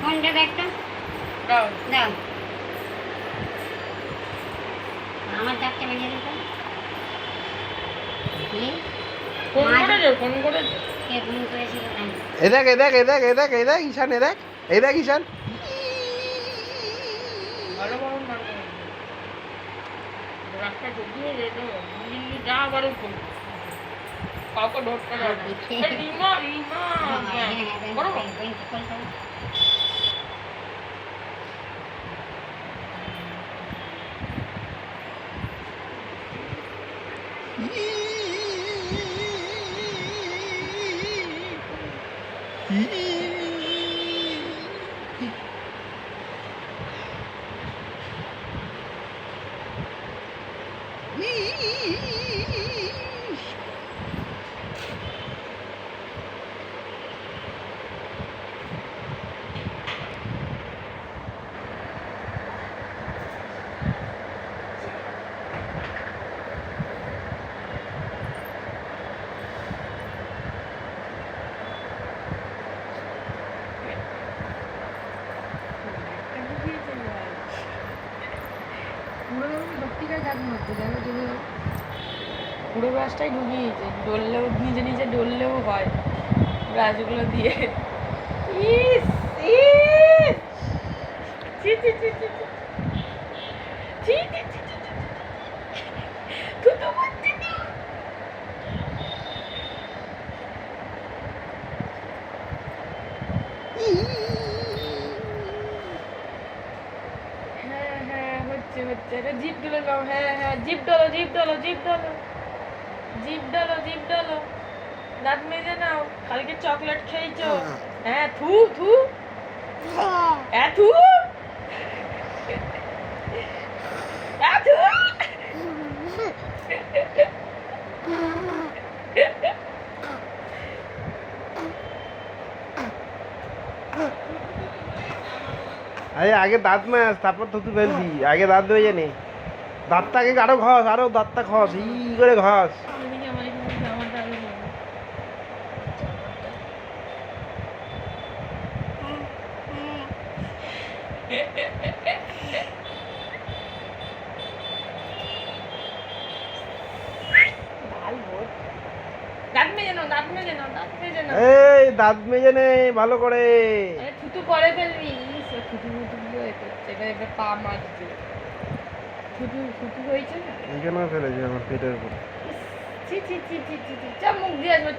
ফোনটা দেখটা দাও দাও আমার ডাকটা বানিয়ে দিতে ফোন করে কে ফোন করেছিল ঈশান ঈশান ভালো ভালো না রাস্তা ঢুকিয়ে দে তো যা বারো কাউকে ধরতে যাবে রিমা রিমা বড় পুরো ব্রাশটাই ঢুকিয়েছে ডললেও নিজে নিজে ডললেও হয় ব্রাশগুলো দিয়ে ইস ইস ছি ছি ছি ছি ছি ছি ছি ছি তুই তো বলছিস না হ্যাঁ হ্যাঁ হচ্ছে হচ্ছে এটা জিপ ডলে নাও হ্যাঁ হ্যাঁ জিপ ডলো জিপ ডলো জিপ ডলো জিপ ডলো জিপ ডলো দাঁত মেজে নাও কালকে চকলেট খেয়েছো হ্যাঁ থু থু হ্যাঁ থু হ্যাঁ থু আরে আগে দাঁত মাজ তারপর থুতু ফেলবি আগে দাঁত মেজে নে দাঁতটাকে আরো ঘষ আরো দাঁতটা ঘষ করে ঘষ এই দাঁত মেজে নে ভালো করে থুতু করে ফেলবি থুতু এবার পা মারছে থুতু থুতু হয়েছে না এই জন্য ফেলেছি আমার পেটের উপর ছি ছি ছি ছি ছি মুখ দিয়ে আসবে